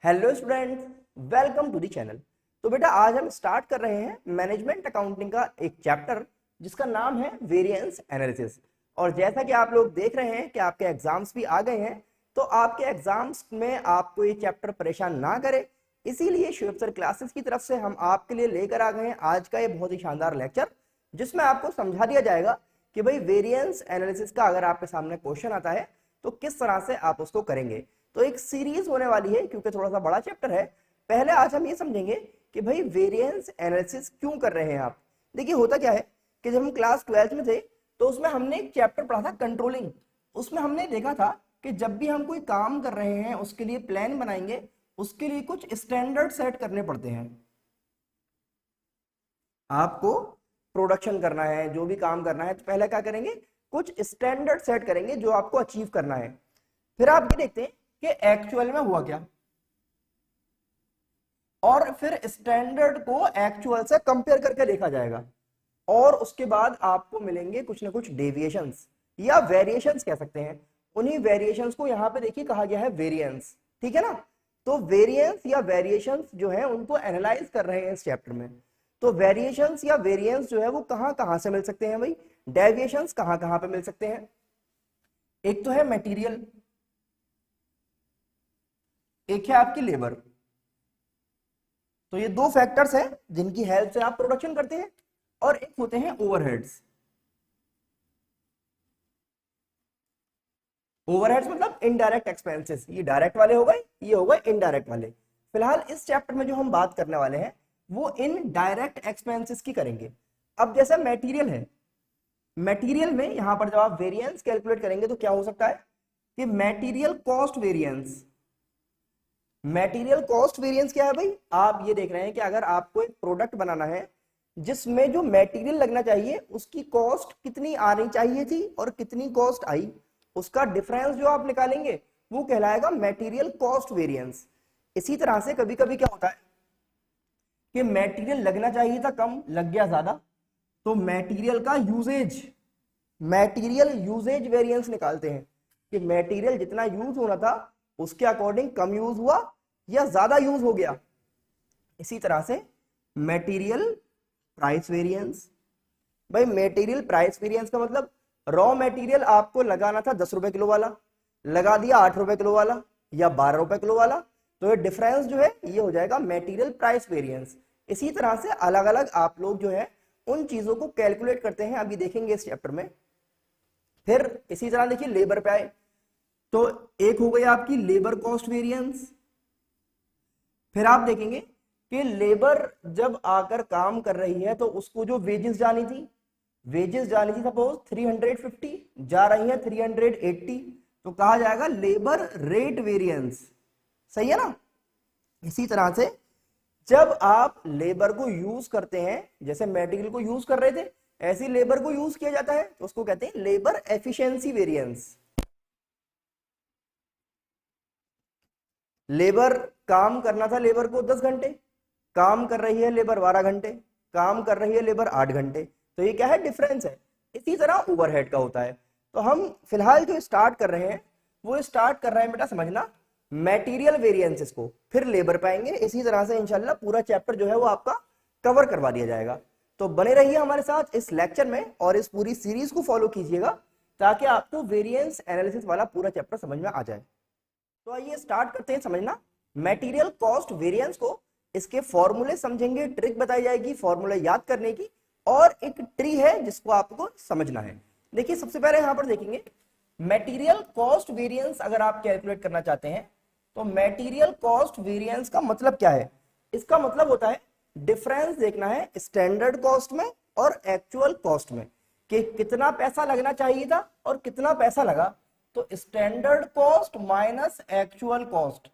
Hello students, welcome to the channel. तो बेटा आज हम स्टार्ट कर रहे हैं मैनेजमेंट अकाउंटिंग का एक चैप्टर जिसका नाम है वेरिएंस एनालिसिस। और जैसा कि आप लोग देख रहे हैं कि आपके एग्जाम्स भी आ गए हैं, तो आपके एग्जाम्स में आपको ये चैप्टर परेशान ना करे, इसीलिए शिव सर क्लासेस की तरफ से हम आपके लिए लेकर आ गए हैं आज का ये बहुत ही शानदार लेक्चर, जिसमें आपको समझा दिया जाएगा कि भाई वेरिएंस एनालिसिस का अगर आपके सामने क्वेश्चन आता है तो किस तरह से आप उसको करेंगे। तो एक सीरीज होने वाली है क्योंकि थोड़ा सा बड़ा चैप्टर है। पहले आज हम ये समझेंगे कि भाई वेरिएंस एनालिसिस क्यों कर रहे हैं आप। देखिए होता क्या है कि जब हम क्लास 12th में थे तो उसमें हमने एक चैप्टर पढ़ा था कंट्रोलिंग। उसमें हमने देखा था कि जब भी हम कोई काम कर रहे हैं उसके लिए प्लान बनाएंगे, उसके लिए कुछ स्टैंडर्ड सेट करने पड़ते हैं। आपको प्रोडक्शन करना है, जो भी काम करना है, तो पहले क्या करेंगे, कुछ स्टैंडर्ड सेट करेंगे जो आपको अचीव करना है। फिर आप ये देखते हैं कि एक्चुअल में हुआ क्या, और फिर स्टैंडर्ड को एक्चुअल से कंपेयर करके देखा जाएगा, और उसके बाद आपको मिलेंगे कुछ ना कुछ डेविएशंस या वेरिएशंस कह सकते हैं। उन्हीं वेरिएशंस को यहां पे देखिए कहा गया है वेरिएंस, ठीक है ना। तो वेरिएंस या वेरिएशंस जो है उनको एनालाइज कर रहे हैं इस चैप्टर में। तो वेरिएशंस या वेरिएंस जो है वो कहां कहां से मिल सकते हैं भाई, डेविएशंस कहां कहां पे मिल सकते हैं। एक तो है मटेरियल, एक है आपकी लेबर। तो ये दो फैक्टर्स हैं जिनकी हेल्प से आप प्रोडक्शन करते हैं, और एक होते हैं ओवरहेड्स। ओवरहेड्स मतलब इनडायरेक्ट एक्सपेंसेस, ये डायरेक्ट वाले हो गए, ये हो गए इनडायरेक्ट वाले। फिलहाल इस चैप्टर में जो हम बात करने वाले हैं वो इन डायरेक्ट एक्सपेंसेस की करेंगे। अब जैसा मटेरियल है, मटेरियल में यहां पर जब आप वेरिएंस कैलकुलेट करेंगे तो क्या हो सकता है कि material cost variance. Material cost variance क्या है भाई, आप ये देख रहे हैं कि अगर आपको एक प्रोडक्ट बनाना है जिसमें जो मटेरियल लगना चाहिए उसकी कॉस्ट कितनी आनी चाहिए थी और कितनी कॉस्ट आई, उसका डिफरेंस जो आप निकालेंगे वो कहलाएगा मटेरियल कॉस्ट वेरिएंस। इसी तरह से कभी कभी क्या होता है कि मटेरियल लगना चाहिए था कम, लग गया ज्यादा, तो मटेरियल का यूजेज, मटेरियल यूजेज वेरिएंस निकालते हैं कि मटेरियल जितना यूज होना था उसके अकॉर्डिंग कम यूज हुआ या ज्यादा यूज हो गया। इसी तरह से मटेरियल प्राइस वेरिएंस। भाई मटेरियल प्राइस वेरिएंस का मतलब रॉ मटेरियल आपको लगाना था 10 रुपए किलो वाला, लगा दिया 8 रुपए किलो वाला या 12 रुपए किलो वाला, तो ये डिफरेंस जो है ये हो जाएगा मटेरियल प्राइस वेरिएंस। इसी तरह से अलग अलग आप लोग जो है उन चीजों को कैलकुलेट करते हैं, अभी देखेंगे इस चैप्टर में। फिर इसी तरह देखिए लेबर पे आए तो एक हो गई आपकी लेबर कॉस्ट वेरिएंस। फिर आप देखेंगे कि लेबर जब आकर काम कर रही है तो उसको जो वेजेस जानी थी, वेजेस जानी थी सपोज 350, जा रही है 380, तो कहा जाएगा लेबर रेट वेरिएंस। सही है ना। इसी तरह से जब आप लेबर को यूज करते हैं, जैसे मटेरियल को यूज कर रहे थे ऐसी लेबर को यूज किया जाता है, तो उसको कहते हैं लेबर एफिशिएंसी वेरिएंस। लेबर काम करना था लेबर को 10 घंटे, काम कर रही है लेबर 12 घंटे, काम कर रही है लेबर 8 घंटे, तो ये क्या है, डिफरेंस है। इसी तरह ओवरहेड का होता है। तो हम फिलहाल जो स्टार्ट कर रहे हैं वो स्टार्ट कर रहे हैं बेटा समझना मटेरियल वेरिएंसेस को, फिर लेबर पाएंगे। इसी तरह से इंशाल्लाह पूरा चैप्टर जो है वो आपका कवर करवा दिया जाएगा। तो बने रहिए हमारे साथ इस लेक्चर में और इस पूरी सीरीज को फॉलो कीजिएगा ताकि आपको वेरिएंस एनालिसिस वाला पूरा चैप्टर समझ में आ जाए। तो आइए स्टार्ट करते हैं समझना मटेरियल कॉस्ट वेरिएंस को। इसके फॉर्मूले समझेंगे, ट्रिक बताई जाएगी फॉर्मूले याद करने की, और एक ट्री है जिसको आपको समझना है। देखिए सबसे पहले यहां पर देखेंगे मटेरियल कॉस्ट वेरिएंस अगर आप कैलकुलेट करना चाहते हैं तो मटेरियल कॉस्ट वेरिएंस का मतलब क्या है। इसका मतलब होता है डिफरेंस देखना है स्टैंडर्ड कॉस्ट में और एक्चुअल कॉस्ट में, कि कितना पैसा लगना चाहिए था और कितना पैसा लगा। तो standard cost minus actual cost,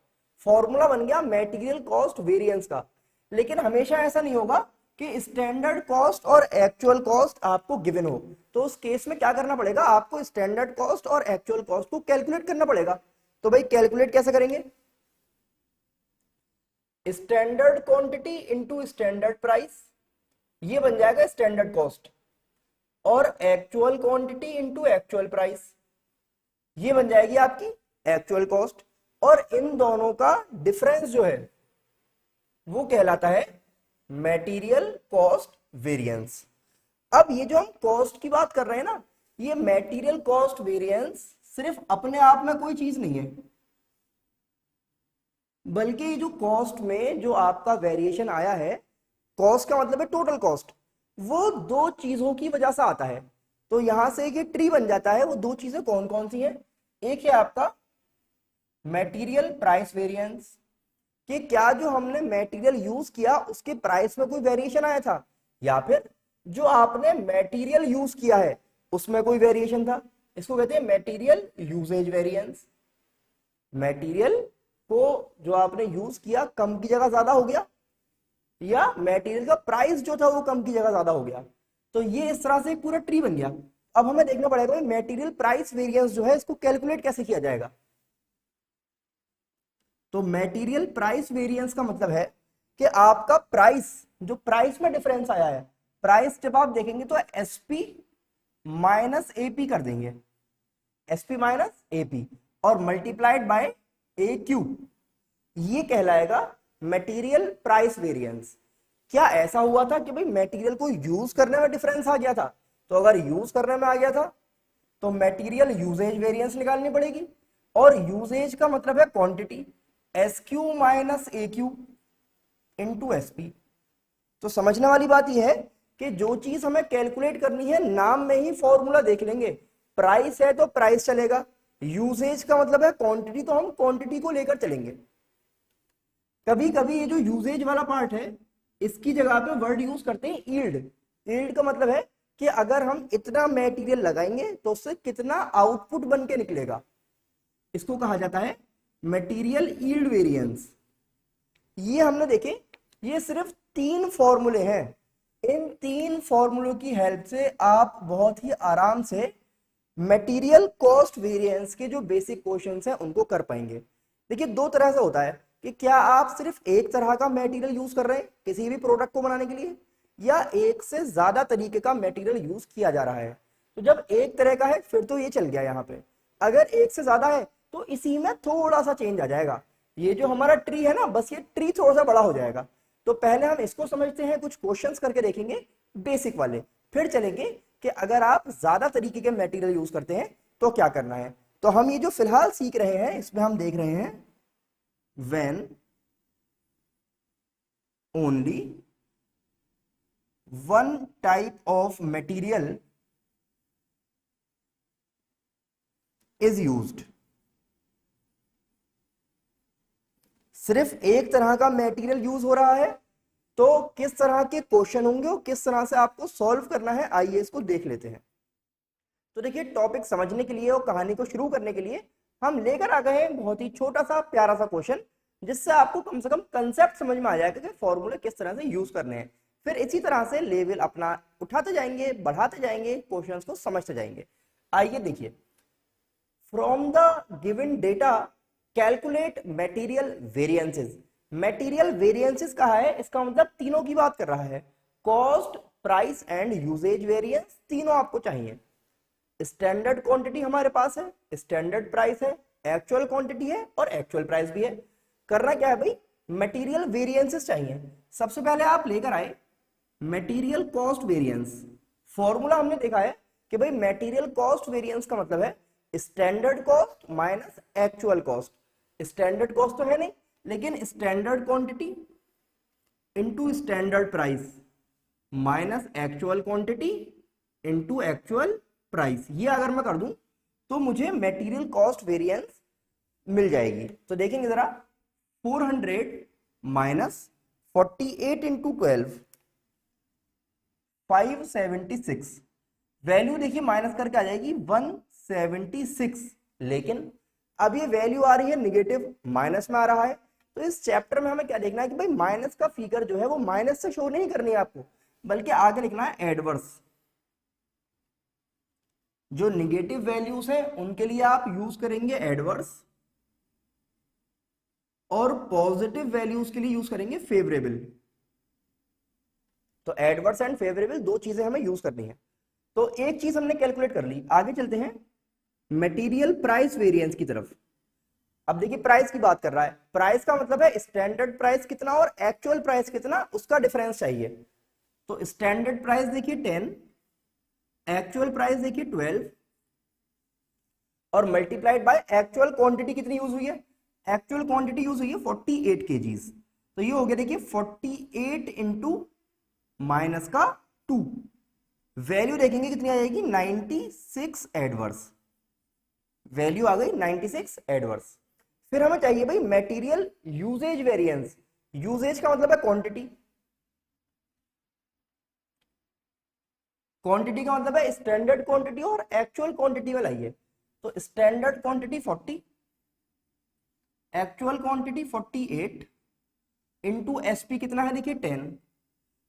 formula बन गया मटेरियल कॉस्ट वेरिएंस का। लेकिन हमेशा ऐसा नहीं होगा कि स्टैंडर्ड कॉस्ट और एक्चुअल कॉस्ट आपको गिवन हो, तो उस केस में क्या करना पड़ेगा, आपको स्टैंडर्ड कॉस्ट और एक्चुअल कॉस्ट को कैलकुलेट करना पड़ेगा। तो भाई कैलकुलेट कैसे करेंगे, standard quantity into standard price, ये बन जाएगा स्टैंडर्ड कॉस्ट, और actual quantity into actual price, ये बन जाएगी आपकी एक्चुअल कॉस्ट। और इन दोनों का डिफरेंस जो है वो कहलाता है मटेरियल कॉस्ट वेरिएंस। अब ये जो हम कॉस्ट की बात कर रहे हैं ना, ये मटेरियल कॉस्ट वेरिएंस सिर्फ अपने आप में कोई चीज नहीं है, बल्कि ये जो कॉस्ट में जो आपका वेरिएशन आया है, कॉस्ट का मतलब है टोटल कॉस्ट, वो दो चीजों की वजह से आता है। तो यहां से एक ट्री बन जाता है। वो दो चीजें कौन कौन सी हैं? एक है आपका मटेरियल प्राइस वेरिएंस, कि क्या जो हमने मटेरियल यूज किया उसके प्राइस में कोई वेरिएशन आया था, या फिर जो आपने मटेरियल यूज किया है उसमें कोई वेरिएशन था। इसको कहते हैं मटेरियल यूजेज वेरिएंस। मटेरियल को जो आपने यूज किया कम की जगह ज्यादा हो गया, या मटेरियल का प्राइस जो था वो कम की जगह ज्यादा हो गया। तो ये इस तरह से एक पूरा ट्री बन गया। अब हमें देखना पड़ेगा मटेरियल प्राइस वेरिएंस जो है इसको कैलकुलेट कैसे किया जाएगा। तो मटेरियल प्राइस वेरिएंस का मतलब है कि आपका प्राइस, जो प्राइस में डिफरेंस आया है, प्राइस जब आप देखेंगे तो एसपी माइनस एपी कर देंगे, एसपी माइनस एपी, और मल्टीप्लाइड बाय ए क्यू, ये कहलाएगा मटेरियल प्राइस वेरिएंस। क्या ऐसा हुआ था कि भाई मटेरियल को यूज करने में डिफरेंस आ गया था? तो अगर यूज करने में आ गया था तो मटेरियल यूजेज वेरिएंस निकालनी पड़ेगी, और यूजेज का मतलब है क्वांटिटी, एस क्यू माइनस ए क्यू इंटू एस पी। तो समझने वाली बात यह है कि जो चीज हमें कैलकुलेट करनी है नाम में ही फॉर्मूला देख लेंगे। प्राइस है तो प्राइस चलेगा, यूजेज का मतलब है क्वांटिटी, तो हम क्वांटिटी को लेकर चलेंगे। कभी कभी ये जो यूजेज वाला पार्ट है इसकी जगह पे वर्ड यूज करते हैं यील्ड। यील्ड का मतलब है कि अगर हम इतना मटेरियल लगाएंगे तो उससे कितना आउटपुट बन के निकलेगा, इसको कहा जाता है मटेरियल यील्ड वेरिएंस। ये हमने देखे, ये सिर्फ 3 फॉर्मूले हैं। इन 3 फॉर्मूलों की हेल्प से आप बहुत ही आराम से मटेरियल कॉस्ट वेरिएंस के जो बेसिक क्वेश्चंस हैं उनको कर पाएंगे। देखिए 2 तरह से होता है कि क्या आप सिर्फ एक तरह का मटेरियल यूज कर रहे हैं किसी भी प्रोडक्ट को बनाने के लिए, या एक से ज्यादा तरीके का मटेरियल यूज किया जा रहा है। तो जब एक तरह का है फिर तो ये चल गया यहाँ पे, अगर एक से ज्यादा है तो इसी में थोड़ा सा चेंज आ जाएगा। ये जो हमारा ट्री है ना, बस ये ट्री थोड़ा सा बड़ा हो जाएगा। तो पहले हम इसको समझते हैं, कुछ क्वेश्चंस करके देखेंगे बेसिक वाले, फिर चलेंगे कि अगर आप ज्यादा तरीके के मटेरियल यूज करते हैं तो क्या करना है। तो हम ये जो फिलहाल सीख रहे हैं इसमें हम देख रहे हैं when only one type of material is used। सिर्फ एक तरह का मटेरियल यूज हो रहा है तो किस तरह के क्वेश्चन होंगे और किस तरह से आपको सॉल्व करना है, आइए इसको देख लेते हैं। तो देखिए टॉपिक समझने के लिए और कहानी को शुरू करने के लिए हम लेकर आ गए हैं बहुत ही छोटा सा प्यारा सा क्वेश्चन, जिससे आपको कम से कम कंसेप्ट समझ में आ जाएगा कि फॉर्मूले किस तरह से यूज करने हैं। फिर इसी तरह से लेवल अपना उठाते जाएंगे, बढ़ाते जाएंगे, क्वेश्चंस को समझते जाएंगे। आइए देखिए, from the given data calculate material variances. Material variances कहा है, इसका मतलब तीनों की बात कर रहा है, cost, price and usage variance, तीनों आपको चाहिए। स्टैंडर्ड क्वांटिटी हमारे पास है, स्टैंडर्ड प्राइस है, एक्चुअल क्वांटिटी है और एक्चुअल प्राइस भी है। करना क्या है भाई, मटेरियल वेरिएंसेस चाहिए। सबसे पहले आप लेकर आए मटेरियल कॉस्ट वेरिएंस। फॉर्मूला हमने देखा है कि भाई मटेरियल कॉस्ट वेरिएंस का मतलब है standard cost minus actual cost. Standard cost तो है नहीं, लेकिन standard quantity into standard price minus actual quantity into actual price. ये अगर मैं कर दूं तो मुझे मटेरियल कॉस्ट वेरिएंस मिल जाएगी। तो देखेंगे जरा, 400 माइनस 48 इंटू 12 576, वैल्यू देखिए माइनस करके आ जाएगी 176। लेकिन अब ये वैल्यू आ रही है निगेटिव, माइनस में आ रहा है। तो इस चैप्टर में हमें क्या देखना है कि भाई माइनस का फिगर जो है वो माइनस से शो नहीं करनी है आपको, बल्कि आगे लिखना है एडवर्स। जो निगेटिव वैल्यूज हैं उनके लिए आप यूज करेंगे एडवर्स, और पॉजिटिव वैल्यूज के लिए यूज करेंगे फेवरेबल। तो एडवर्स एंड फेवरेबल दो चीजें हमें यूज करनी है। तो एक चीज हमने कैलकुलेट कर ली, आगे चलते हैं मटेरियल प्राइस वेरिएंस की तरफ। अब देखिए प्राइस की बात कर रहा है, प्राइस का मतलब है स्टैंडर्ड प्राइस कितना और एक्चुअल प्राइस कितना, उसका डिफरेंस चाहिए। तो स्टैंडर्ड प्राइस देखिए 10, एक्चुअल प्राइस देखिए 12 और मल्टीप्लाइड बाय एक्चुअल क्वांटिटी कितनी यूज हुई है, एक्चुअल क्वांटिटी यूज हुई है 48 केजीज। तो ये हो गया देखिए 48 इंटू माइनस का 2, वैल्यू देखेंगे कितनी आ जाएगी 96 एडवर्स, वैल्यू आ गई 96 एडवर्स। फिर हमें चाहिए भाई मटेरियल यूजेज वेरिएंस, यूजेज का मतलब है क्वांटिटी, क्वांटिटी का मतलब है स्टैंडर्ड क्वांटिटी और एक्चुअल क्वांटिटी में लाइए। तो standard quantity 40, actual quantity 48 into SP कितना है देखिए 10,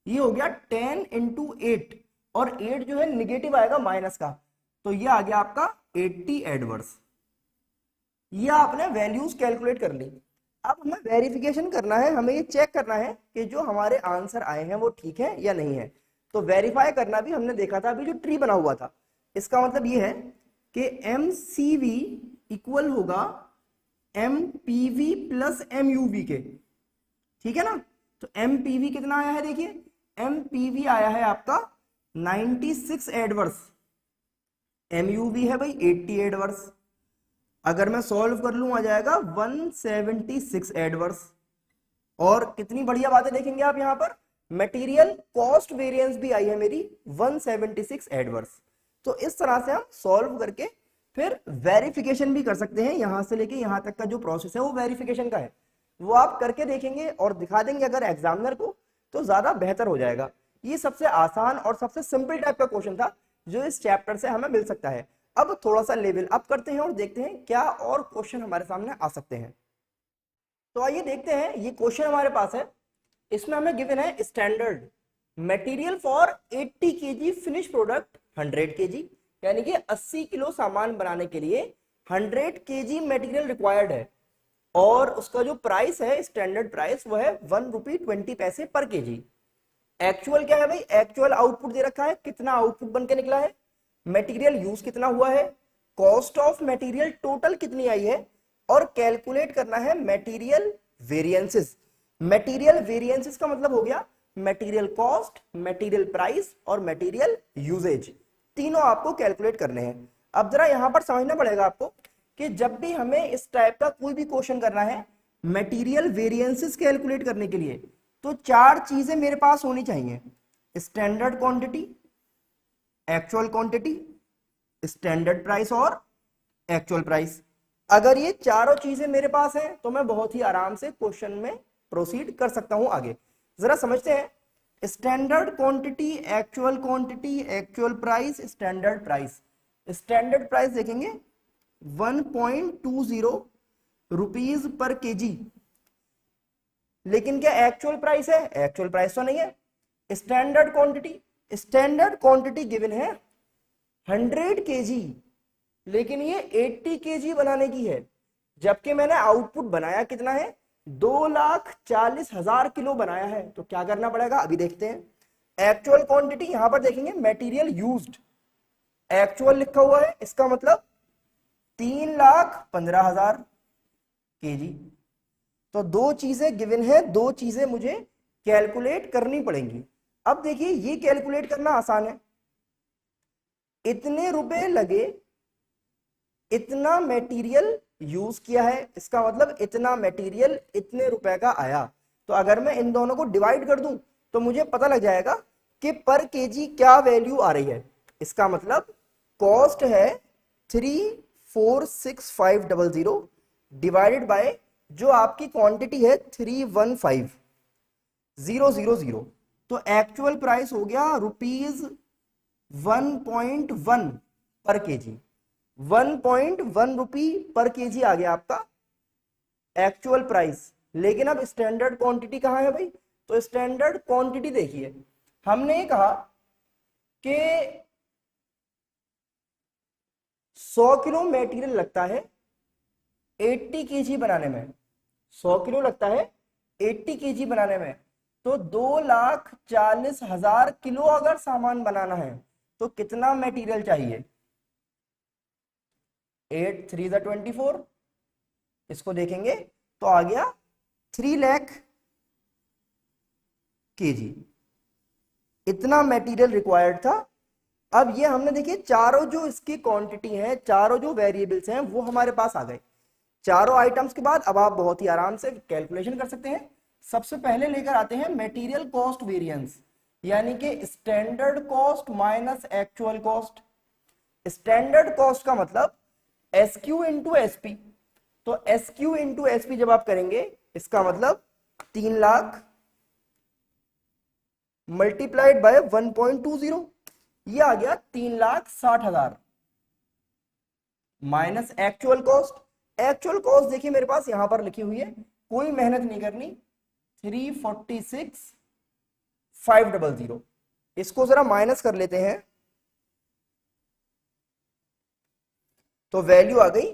ये हो गया 10 इंटू 8 और 8 जो है निगेटिव आएगा माइनस का, तो ये आ गया आपका 80 एडवर्स। ये आपने वैल्यूज कैलकुलेट कर ली। अब हमें वेरिफिकेशन करना है, हमें ये चेक करना है कि जो हमारे आंसर आए हैं वो ठीक है या नहीं है। तो वेरीफाई करना भी हमने देखा था, अभी जो ट्री बना हुआ था, इसका मतलब ये है कि MCV इक्वल होगा MPV प्लस MUV के, ठीक है ना। तो MPV कितना आया है देखिए, MPV आया है आपका 96 एडवर्स, MUV है भाई 80 एडवर्स। अगर मैं सॉल्व कर लूं आ जाएगा 176 एडवर्स। और कितनी बढ़िया बातें देखेंगे आप यहां पर, मटेरियल कॉस्ट वेरिएंस भी आई है मेरी 176 एडवर्स। तो इस तरह से हम सॉल्व करके फिर वेरिफिकेशन भी कर सकते हैं, यहां से लेके यहां तक का जो प्रोसेस है वो वेरिफिकेशन का है, वो आप करके देखेंगे और दिखा देंगे अगर एग्जामिनर को, तो ज्यादा बेहतर हो जाएगा। ये सबसे आसान और सबसे सिंपल टाइप का क्वेश्चन था जो इस चैप्टर से हमें मिल सकता है। अब थोड़ा सा लेवल अप करते हैं और देखते हैं क्या और क्वेश्चन हमारे सामने आ सकते हैं। तो आइए देखते हैं, ये क्वेश्चन हमारे पास है, इसमें हमें गिवन है standard material for 80 KG finish product 100 KG, यानी कि 80 किलो सामान बनाने के लिए 100 केजी मटेरियल रिक्वायर्ड है और उसका जो प्राइस है स्टैंडर्ड प्राइस वो है 1 रुपी 20 पैसे पर केजी। एक्चुअल क्या है भाई, एक्चुअल आउटपुट दे रखा है, कितना आउटपुट बन के निकला है, मटेरियल यूज कितना हुआ है, कॉस्ट ऑफ मटेरियल टोटल कितनी आई है, और कैलकुलेट करना है मटेरियल वेरिएंसेस। मटेरियल वेरिएंसेस का मतलब हो गया मटेरियल कॉस्ट, मटेरियल प्राइस और मटेरियल यूजेज, तीनों आपको कैलकुलेट करने हैं। अब जरा यहां पर समझना पड़ेगा आपको कि जब भी हमें इस टाइप का कोई भी क्वेश्चन करना है मटेरियल वेरिएंसेस कैलकुलेट करने के लिए, तो चार चीजें मेरे पास होनी चाहिए, standard quantity, actual quantity, standard price और एक्चुअल प्राइस। अगर ये चारों चीजें मेरे पास हैं तो मैं बहुत ही आराम से क्वेश्चन में प्रोसीड कर सकता हूं आगे। जरा समझते हैं, standard quantity, actual price, standard price. Standard price देखेंगे 1.20 रुपीज पर केजी, लेकिन क्या एक्चुअल प्राइस है, एक्चुअल प्राइस तो नहीं है। स्टैंडर्ड क्वांटिटी गिवन है 100 केजी, लेकिन ये 80 केजी बनाने की है, जबकि मैंने आउटपुट बनाया कितना है 2,40,000 किलो बनाया है। तो क्या करना पड़ेगा अभी देखते हैं। एक्चुअल क्वांटिटी यहां पर देखेंगे मटेरियल यूज्ड, एक्चुअल लिखा हुआ है, इसका मतलब 3,15,000 केजी। तो दो चीजें गिवन है, दो चीजें मुझे कैलकुलेट करनी पड़ेंगी। अब देखिए ये कैलकुलेट करना आसान है, इतने रुपए लगे, इतना मटेरियल यूज किया है, इसका मतलब इतना मटेरियल इतने रुपए का आया। तो अगर मैं इन दोनों को डिवाइड कर दूं तो मुझे पता लग जाएगा कि पर केजी क्या वैल्यू आ रही है। इसका मतलब कॉस्ट है 346,500 डिवाइडेड बाय जो आपकी क्वांटिटी है 315,000। तो एक्चुअल प्राइस हो गया ₹1.1 पर केजी, 1.1 रुपी पर केजी आ गया आपका एक्चुअल प्राइस। लेकिन अब स्टैंडर्ड क्वांटिटी कहां है भाई, तो स्टैंडर्ड क्वांटिटी देखिए, हमने ये कहा कि 100 किलो मटेरियल लगता है 80 केजी बनाने में, 100 किलो लगता है 80 केजी बनाने में, तो 2,40,000 किलो अगर सामान बनाना है तो कितना मटेरियल चाहिए, 8 3 24 इसको देखेंगे तो आ गया 3 लाख kg, इतना मटेरियल रिक्वायर्ड था। अब ये हमने देखिए चारों जो इसकी क्वांटिटी है, चारों जो वेरिएबल्स हैं वो हमारे पास आ गए। चारों आइटम्स के बाद अब आप बहुत ही आराम से कैलकुलेशन कर सकते हैं। सबसे पहले लेकर आते हैं मटेरियल कॉस्ट वेरिएंस, यानी कि standard cost minus actual cost. Standard cost का मतलब SQ इंटू एसपी, तो SQ इंटू एसपी जब आप करेंगे इसका मतलब 3 लाख मल्टीप्लाइड बाय 1.20, ये आ गया 3,60,000 minus actual cost. Actual cost देखिए मेरे पास यहां पर लिखी हुई है, कोई मेहनत नहीं करनी, 346,500। इसको जरा माइनस कर लेते हैं तो वैल्यू आ गई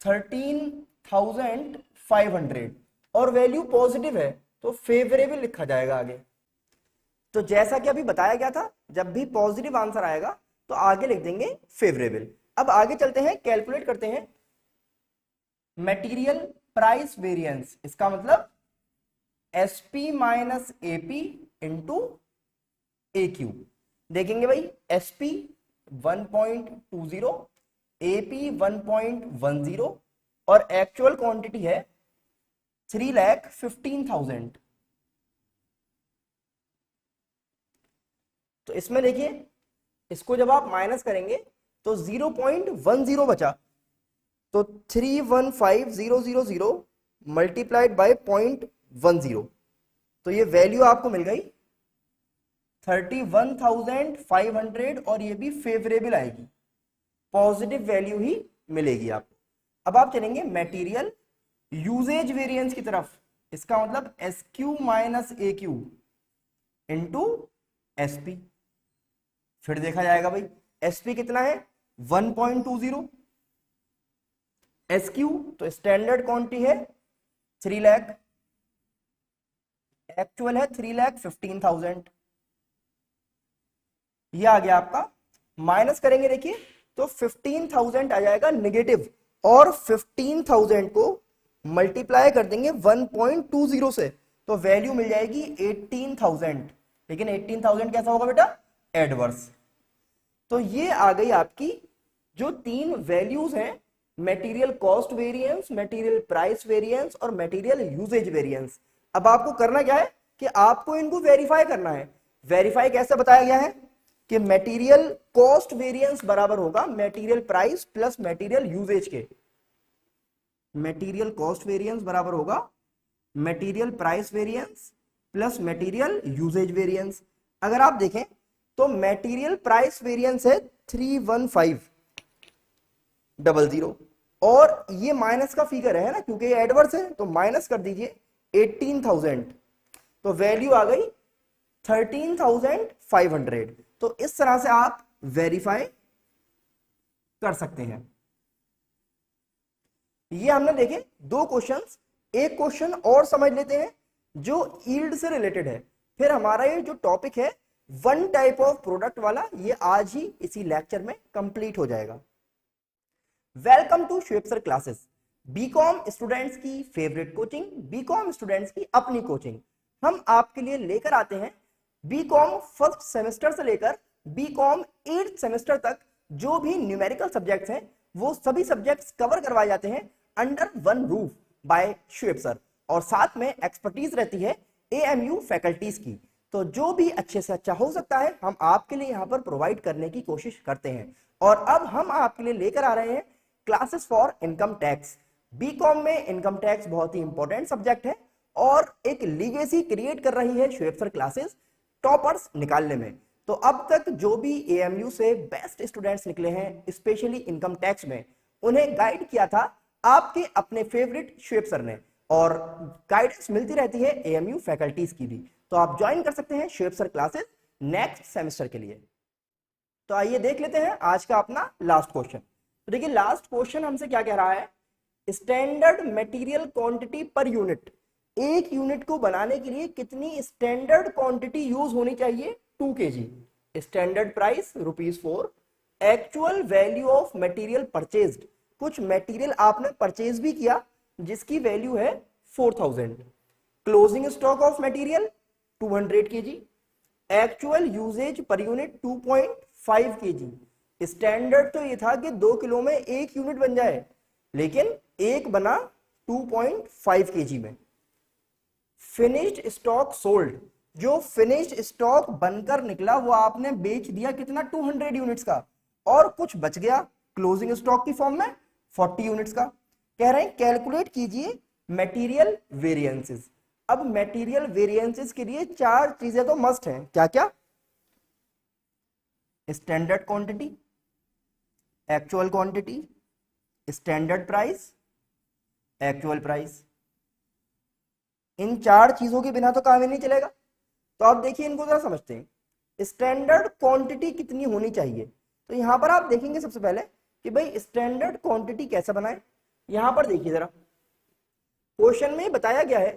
13,500 और वैल्यू पॉजिटिव है तो फेवरेबल लिखा जाएगा आगे। तो जैसा कि अभी बताया गया था, जब भी पॉजिटिव आंसर आएगा तो आगे लिख देंगे फेवरेबल। अब आगे चलते हैं, कैलकुलेट करते हैं मटेरियल प्राइस वेरिएंस। इसका मतलब SP minus AP into AQ। देखेंगे भाई एसपी 1.20, एपी 1.10 और एक्चुअल क्वांटिटी है 3,15,000। तो इसमें देखिए इसको जब आप माइनस करेंगे तो 0.10 बचा, तो 315,000 मल्टीप्लाइड बाय 0.10, तो ये वैल्यू आपको मिल गई 31,500 और ये भी फेवरेबल आएगी, पॉजिटिव वैल्यू ही मिलेगी आपको। अब आप चलेंगे मटेरियल यूजेज वेरिएंस की तरफ। इसका मतलब SQ minus AQ into SP। फिर देखा जाएगा भाई SP कितना है 1.20, SQ तो स्टैंडर्ड क्वांटिटी है 3 लाख, एक्चुअल है 3,15,000। ये आ गया आपका, माइनस करेंगे देखिए तो 15,000 आ जाएगा नेगेटिव, और 15,000 को मल्टीप्लाई कर देंगे 1.20 से तो वैल्यू मिल जाएगी 18,000। लेकिन 18,000 कैसा होगा बेटा, एडवर्स। तो ये आ गई आपकी जो 3 वैल्यूज हैं, material cost variance, material price variance और मटेरियल यूजेज वेरिएंस। अब आपको करना क्या है कि आपको इनको वेरीफाई करना है। वेरीफाई कैसे बताया गया है कि मटेरियल कॉस्ट वेरिएंस बराबर होगा material price plus material usage के। मटेरियल कॉस्ट वेरिएंस बराबर होगा material price variance plus material usage variance. अगर आप देखें तो मटेरियल प्राइस वेरिएंस है 315,000 और ये माइनस का फिगर है ना, क्योंकि ये एडवर्स है तो माइनस कर दीजिए 18,000, तो वैल्यू आ गई 13,500। तो इस तरह से आप वेरीफाई कर सकते हैं। ये हमने देखे 2 क्वेश्चंस। एक क्वेश्चन और समझ लेते हैं जो यील्ड से रिलेटेड है, फिर हमारा ये जो टॉपिक है वन टाइप ऑफ प्रोडक्ट वाला, ये आज ही इसी लेक्चर में कंप्लीट हो जाएगा। वेलकम टू श्वेप सर क्लासेस, बीकॉम स्टूडेंट्स की फेवरेट कोचिंग, बीकॉम स्टूडेंट्स की अपनी कोचिंग। हम आपके लिए लेकर आते हैं बीकॉम फर्स्ट सेमेस्टर से लेकर बीकॉम 8th सेमेस्टर तक जो भी न्यूमेरिकल सब्जेक्ट्स हैं वो सभी सब्जेक्ट्स कवर करवाए जाते हैं अंडर वन रूफ बाय श्वेप सर, और साथ में एक्सपर्टीज रहती है AMU फैकल्टीज की। तो जो भी अच्छे से अच्छा हो सकता है हम आपके लिए यहाँ पर प्रोवाइड करने की कोशिश करते हैं। और अब हम आपके लिए लेकर आ रहे हैं classes for income tax. BCom में इनकम टैक्स बहुत ही इंपॉर्टेंट सब्जेक्ट है और एक लीगेसी क्रिएट कर रही है श्वेप सर क्लासेस टॉपर्स निकालने में। तो अब तक जो भी AMU से बेस्ट स्टूडेंट्स निकले हैं स्पेशली इनकम टैक्स में, उन्हें गाइड किया था आपके अपने फेवरेट श्वेप सर ने, और गाइडेंस मिलती रहती है AMU फैकल्टीज की भी। तो आप ज्वाइन कर सकते हैं श्वेप सर क्लासेस नेक्स्ट सेमेस्टर के लिए। तो आइए देख लेते हैं आज का अपना लास्ट क्वेश्चन। तो देखिए लास्ट क्वेश्चन हमसे क्या कह रहा है, standard material quantity per unit, एक यूनिट को बनाने के लिए कितनी स्टैंडर्ड क्वांटिटी यूज होनी चाहिए, 2 kg। Standard price ₹4, actual value of material purchased, कुछ मटेरियल आपने परचेज भी किया जिसकी वैल्यू है 4000। Closing stock of material 200 kg, actual usage per unit 2.5 kg। Standard तो ये था कि 2 किलो में 1 यूनिट बन जाए, लेकिन एक बना 2.5 kg में। फिनिश्ड स्टॉक सोल्ड, जो फिनिश्ड स्टॉक बनकर निकला वो आपने बेच दिया कितना, 200 यूनिट्स का, और कुछ बच गया क्लोजिंग स्टॉक की फॉर्म में 40 यूनिट्स का। कह रहे हैं कैलकुलेट कीजिए मटेरियल वेरिएंसेस। अब मटेरियल वेरिएंसेस के लिए 4 चीजें तो मस्ट हैं, क्या क्या? Standard quantity, actual quantity, standard price, actual price. इन 4 चीजों के बिना तो काम ही नहीं चलेगा। तो आप देखिए इनको जरा समझते हैं। स्टैंडर्ड क्वांटिटी कितनी होनी चाहिए? तो यहां पर आप देखेंगे सबसे पहले कि भाई स्टैंडर्ड क्वांटिटी कैसे बनाए। यहां पर देखिए जरा, क्वेश्चन में बताया गया है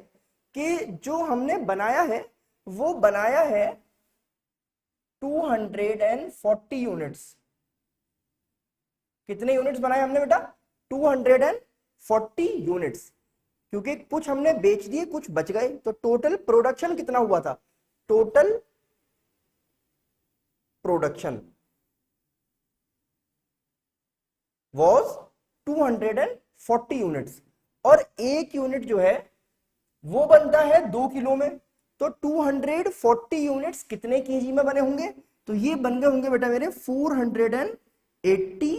कि जो हमने बनाया है वो बनाया है 240 यूनिट्स। कितने यूनिट्स बनाए हमने बेटा? 240 यूनिट्स, क्योंकि कुछ हमने बेच दिए कुछ बच गए। तो टोटल प्रोडक्शन कितना हुआ था? टोटल प्रोडक्शन वॉज 240 यूनिट्स, और एक यूनिट जो है वो बनता है 2 किलो में। तो 240 यूनिट्स कितने केजी में बने होंगे? तो ये बन गए होंगे बेटा मेरे 480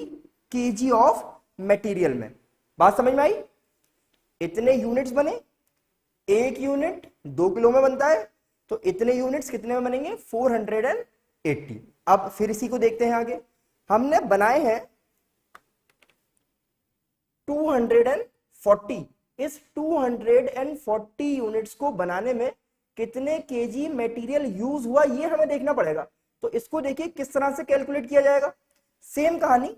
केजी ऑफ मटेरियल में। बात समझ में आई? इतने यूनिट्स बने, एक यूनिट 2 किलो में बनता है, तो इतने यूनिट्स कितने में बनेंगे? 480। अब फिर इसी को देखते हैं आगे। हमने बनाए हैं 240, इस 240 यूनिट्स को बनाने में कितने केजी मटेरियल यूज हुआ ये हमें देखना पड़ेगा। तो इसको देखिए किस तरह से कैलकुलेट किया जाएगा। सेम कहानी,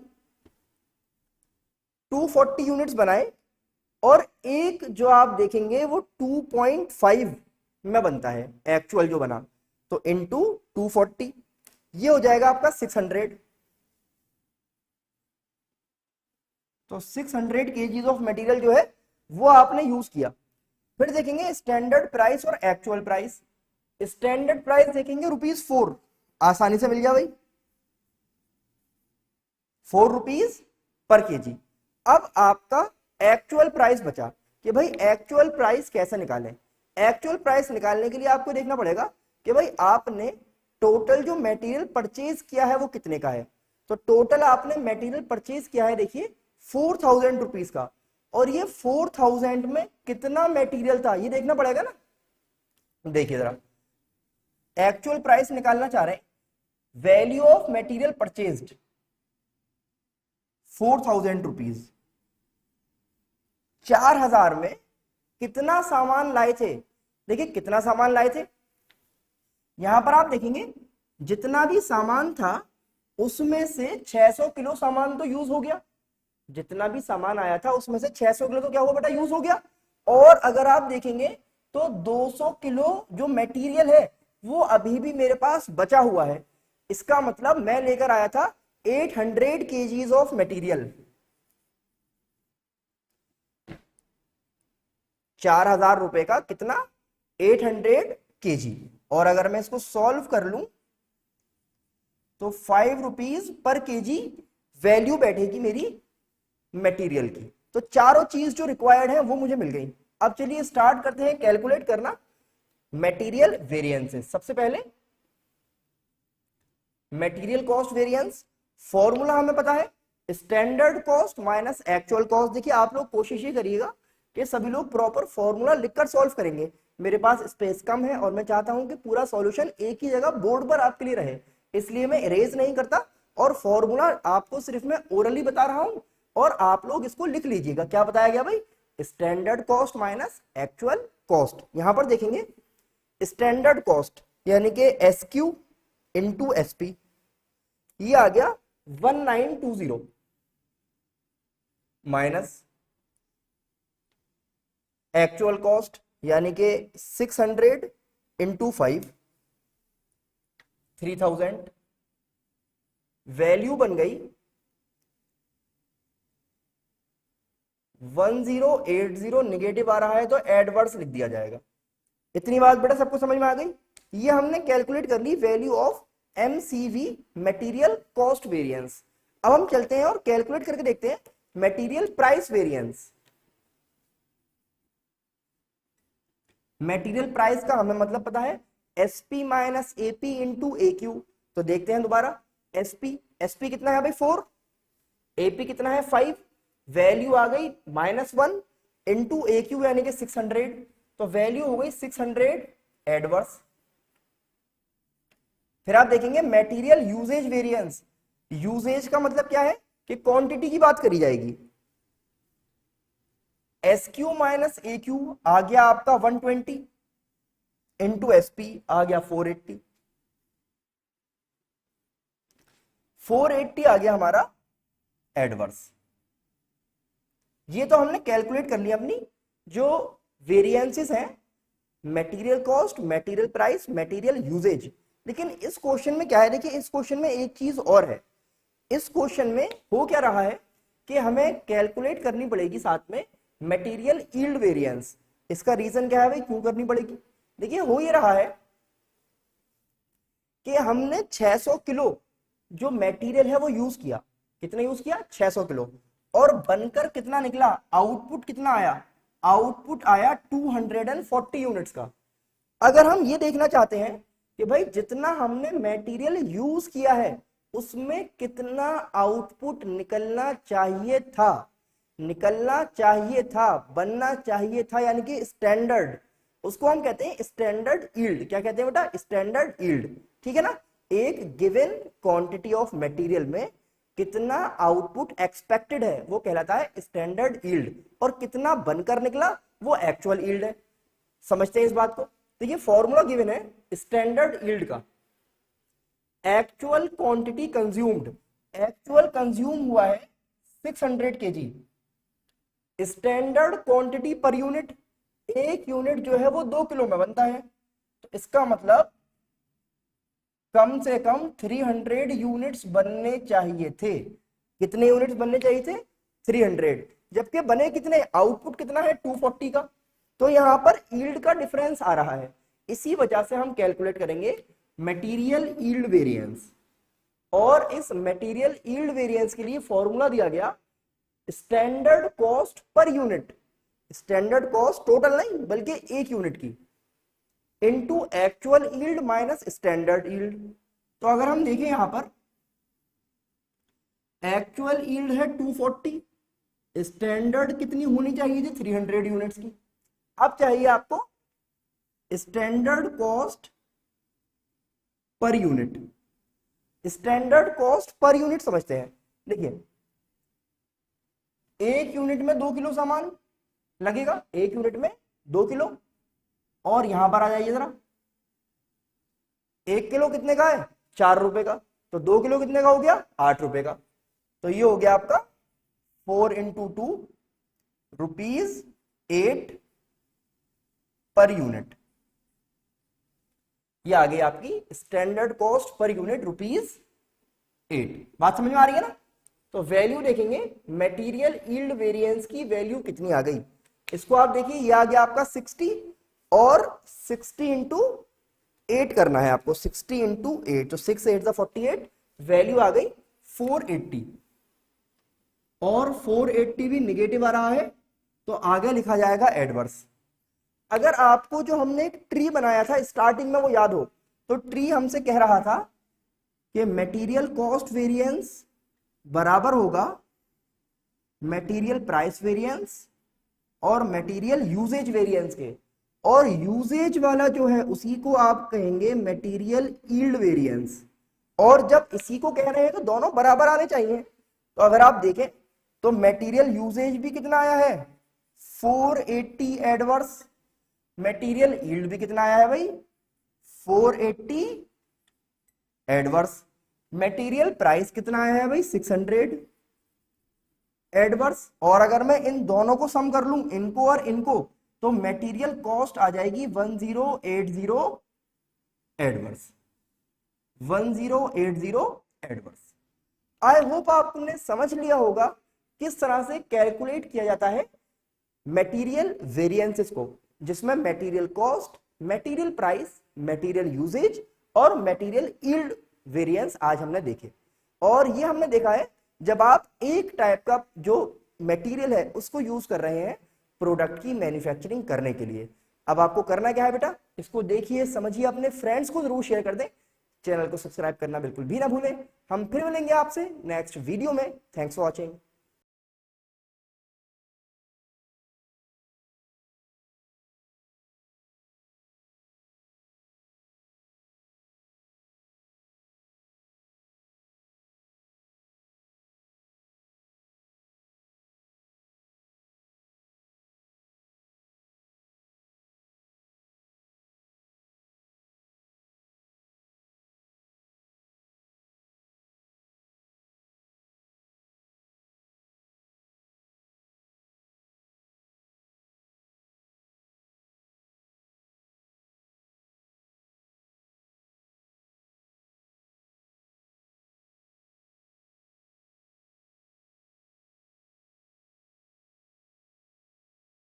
240 यूनिट्स बनाए और एक जो आप देखेंगे वो 2.5 में बनता है एक्चुअल जो बना, तो इनटू 240 ये हो जाएगा आपका 600। तो 600 केजीज ऑफ मटेरियल जो है वो आपने यूज किया। फिर देखेंगे स्टैंडर्ड प्राइस और एक्चुअल प्राइस। स्टैंडर्ड प्राइस देखेंगे ₹4, आसानी से मिल गया भाई, ₹4 पर केजी। अब आपका एक्चुअल प्राइस बचा कि भाई एक्चुअल प्राइस कैसे निकालें। एक्चुअल प्राइस निकालने के लिए आपको देखना पड़ेगा कि भाई आपने टोटल जो मटेरियल परचेज किया है वो कितने का है। तो टोटल आपने मटेरियल परचेज किया है देखिए 4000 रुपीज का, और ये 4000 में कितना मटेरियल था ये देखना पड़ेगा ना। देखिए जरा, एक्चुअल प्राइस निकालना चाह रहे हैं, value of material purchased 4000 rupees, 4000 में कितना सामान लाए थे। देखिए कितना सामान लाए थे, यहां पर आप देखेंगे जितना भी सामान था उसमें से 600 किलो सामान तो यूज हो गया। जितना भी सामान आया था उसमें से 600 किलो तो क्या हुआ बेटा, यूज हो गया। और अगर आप देखेंगे तो 200 किलो जो मटेरियल है वो अभी भी मेरे पास बचा हुआ है। इसका मतलब मैं लेकर आया था 800 केजीज ऑफ मटेरियल। 4000 रुपए का कितना, 800 केजी। और अगर मैं इसको सॉल्व कर लूं तो ₹5 पर केजी वैल्यू बैठेगी मेरी मटेरियल की। तो चारों चीज जो रिक्वायर्ड है वो मुझे मिल गई। अब चलिए स्टार्ट करते हैं कैलकुलेट करना मटेरियल वेरिएंसेस। सबसे पहले मटेरियल कॉस्ट वेरिएंस, फॉर्मूला हमें पता है standard cost minus actual cost. देखिए आप लोग कोशिश ही करिएगा कि सभी लोग प्रॉपर फॉर्मूला लिखकर सॉल्व करेंगे। मेरे पास स्पेस कम है और मैं चाहता हूं कि पूरा सॉल्यूशन एक ही जगह बोर्ड पर आपके लिए रहे, इसलिए मैं इरेज नहीं करता और फॉर्मूला आपको सिर्फ मैं ओरली बता रहा हूं और आप लोग इसको लिख लीजिएगा। क्या बताया गया भाई, standard cost minus actual cost. यहां पर देखेंगे स्टैंडर्ड कॉस्ट यानी कि SQ इंटू SP, ये आ गया 1920 माइनस एक्चुअल कॉस्ट यानी कि 600 इंटू 5 3000, वैल्यू बन गई 1080 निगेटिव आ रहा है तो एडवर्स लिख दिया जाएगा। इतनी बात बेटा सबको समझ में आ गई। ये हमने कैलकुलेट कर ली value of MCV, material cost variance. अब हम चलते हैं और कैलकुलेट करके देखते हैं material price variance. Material price का हमें मतलब पता है SP minus AP into AQ। तो देखते हैं दोबारा, SP कितना है भाई 4, AP कितना है 5, वैल्यू आ गई -1 इंटू AQ यानी कि 600, तो वैल्यू हो गई 600 एडवर्स। फिर आप देखेंगे मटेरियल यूजेज वेरिएंस। यूजेज का मतलब क्या है कि क्वांटिटी की बात करी जाएगी। SQ माइनस AQ आ गया आपका 120 इंटू SP आ गया 480, 480 आ गया हमारा एडवर्स। ये तो हमने कैलकुलेट कर लिया अपनी जो वेरिएंसेस हैं, material cost, material price, material usage. लेकिन इस क्वेश्चन में क्या है, देखिए इस क्वेश्चन में एक चीज और है। इस क्वेश्चन में हो क्या रहा है कि हमें कैलकुलेट करनी पड़ेगी साथ में मटेरियल यील्ड वेरिएंस। इसका रीजन क्या है भाई, क्यों करनी पड़ेगी? देखिए हो ये रहा है कि हमने 600 किलो जो मटेरियल है वो यूज किया। कितना यूज किया? 600 किलो। और बनकर कितना निकला, आउटपुट कितना आया? आउटपुट आया 240 यूनिट्स का। अगर हम ये देखना चाहते हैं कि भाई जितना हमने मटेरियल यूज किया है उसमें कितना आउटपुट निकलना चाहिए था, बनना चाहिए था, यानी कि स्टैंडर्ड, उसको हम कहते हैं स्टैंडर्ड यील्ड। क्या कहते हैं बेटा? Standard yield. ठीक है ना? एक गिवन क्वांटिटी ऑफ मटेरियल में कितना आउटपुट एक्सपेक्टेड है वो कहलाता है स्टैंडर्ड यील्ड, और कितना बनकर निकला वो एक्चुअल यील्ड है। समझते हैं इस बात को? तो ये फॉर्मूला गिवन है स्टैंडर्ड यील्ड का। Actual quantity consumed, actual consume हुआ है 600 kg। Standard quantity per unit, एक यूनिट जो है वो 2 किलो में बनता है, तो इसका मतलब कम से कम 300 यूनिट्स बनने चाहिए थे। कितने यूनिट्स बनने चाहिए थे? 300। जबकि बने कितने, आउटपुट कितना है 240 का। तो यहां पर यील्ड का डिफरेंस आ रहा है। इसी वजह से हम कैलकुलेट करेंगे मटेरियल यील्ड वेरिएंस। और इस मटेरियल यील्ड वेरिएंस के लिए फॉर्मूला दिया गया standard cost per unit. Standard cost total नहीं बल्कि एक यूनिट की, into actual yield minus standard yield. तो अगर हम देखें यहां पर एक्चुअल यील्ड है 240, स्टैंडर्ड कितनी होनी चाहिए थी? 300 यूनिट्स की। अब चाहिए आपको standard cost per unit. Standard cost per unit समझते हैं। देखिए एक यूनिट में 2 किलो सामान लगेगा, एक यूनिट में 2 किलो। और यहां पर आ जाइए जरा, 1 किलो कितने का है? 4 रुपए का। तो 2 किलो कितने का हो गया? 8 रुपए का। तो ये हो गया आपका 4 इंटू 2 रुपीज 8 पर यूनिट। ये आ गई आपकी standard cost per unit rupees 8। बात समझ में आ रही है ना? तो वैल्यू देखेंगे मटेरियल यील्ड वेरिएंस की वैल्यू कितनी आ गई। इसको आप देखिए, ये आ गया आपका 60 और 60 इंटू 8 करना है आपको। 60 इंटू 8, तो 6 8 48, वैल्यू आ गई 480। और 480 भी निगेटिव आ रहा है तो आगे लिखा जाएगा एडवर्स। अगर आपको जो हमने एक ट्री बनाया था स्टार्टिंग में वो याद हो, तो ट्री हमसे कह रहा था कि मटेरियल कॉस्ट वेरिएंस बराबर होगा मटेरियल प्राइस वेरिएंस और मटेरियल यूजेज वेरिएंस के। और यूजेज वाला जो है उसी को आप कहेंगे मटेरियल यील्ड वेरिएंस। और जब इसी को कह रहे हैं तो दोनों बराबर आने चाहिए। तो अगर आप देखें तो मटेरियल यूजेज भी कितना आया है? 480 एडवर्स। मटेरियल यील्ड भी कितना आया है भाई? 480 एडवर्स। मटेरियल प्राइस कितना आया है भाई? 600 एडवर्स। और अगर मैं इन दोनों को सम कर लूं, इनको और इनको, तो मटेरियल कॉस्ट आ जाएगी 1080 एडवर्स। 1080 एडवर्स। आई होप आपने समझ लिया होगा किस तरह से कैलकुलेट किया जाता है मटेरियल वेरिएंसेस को, जिसमें material cost, material price, material usage और मटेरियल यील्ड वेरिएंस आज हमने देखे। और ये हमने देखा है जब आप एक टाइप का जो मटेरियल है उसको यूज कर रहे हैं प्रोडक्ट की मैन्युफैक्चरिंग करने के लिए। अब आपको करना क्या है बेटा, इसको देखिए, समझिए, अपने फ्रेंड्स को जरूर शेयर कर दें, चैनल को सब्सक्राइब करना बिल्कुल भी ना भूलें। हम फिर मिलेंगे आपसे नेक्स्ट वीडियो में। Thanks for watching.